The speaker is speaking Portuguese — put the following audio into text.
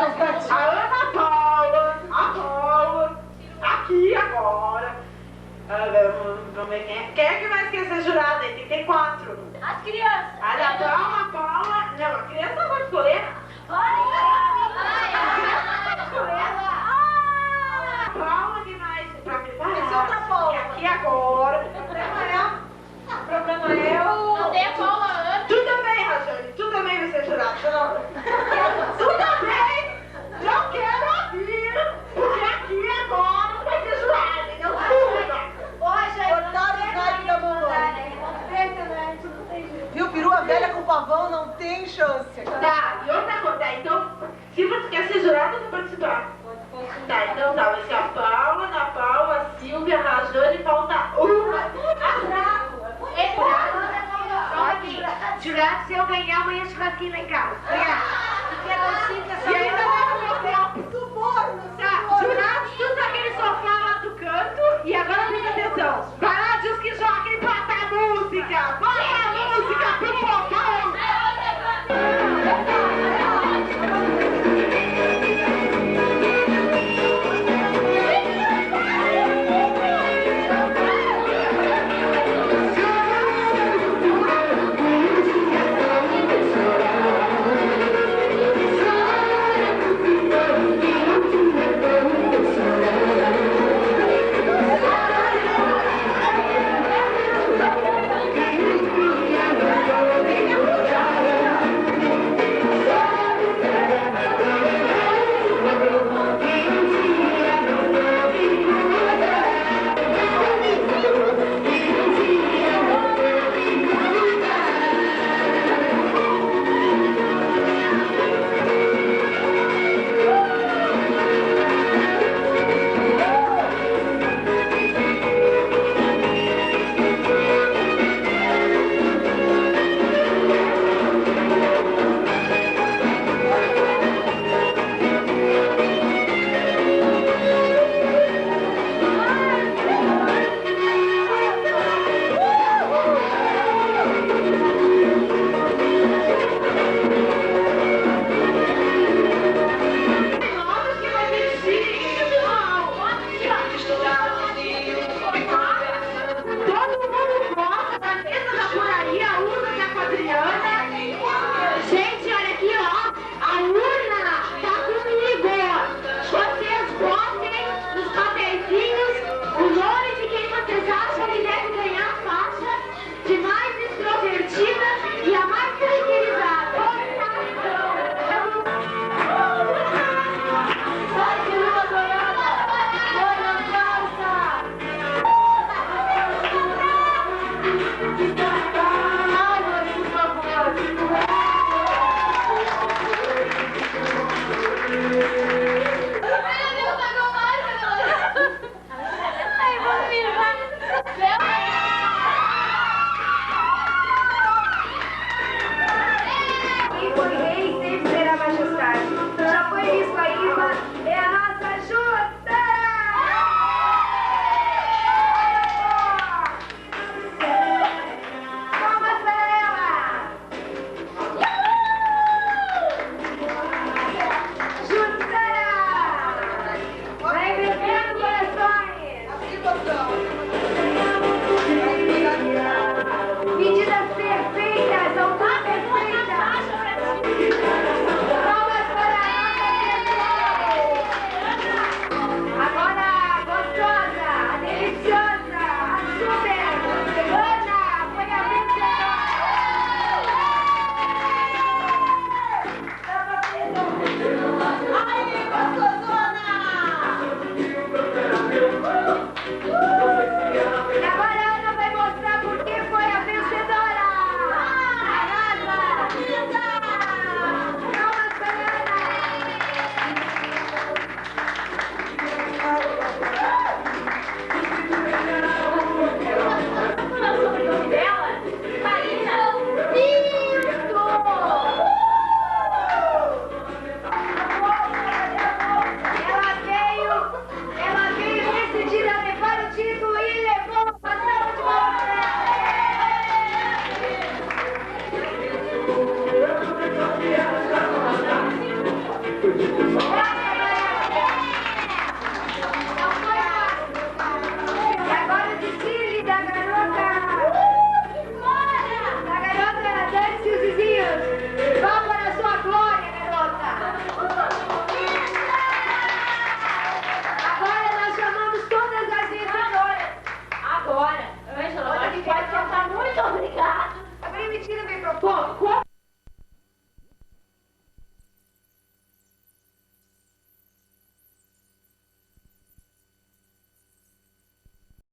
A Ana Paula, aqui agora. Vamos ver quem é que vai esquecer jurada aí? Tem 4. As crianças. A Paula. Não, a criança não vai escolher. Paula, que mais? Pra preparar. Esse é outra Paula. Aqui agora. O problema é o... Não tem a Paula, Ana. Tu também, Rajane. Tu também vai ser jurado. Tu também. Não quero ouvir. Porque aqui agora vai ser jurado. Não tudo. Cortaram os galhos da mamãe. Viu, perua velha com pavão não tem chance. Tá, e outra coisa. Tá, então, se você quer ser jurado, você participar. Tá, então tá. Vai ser a Paula, Ana Paula, a Silvia, a Rajane, falta uma. A Bravo. É bravo. Jurado, se eu ganhar, amanhã churrasquinho lá em casa.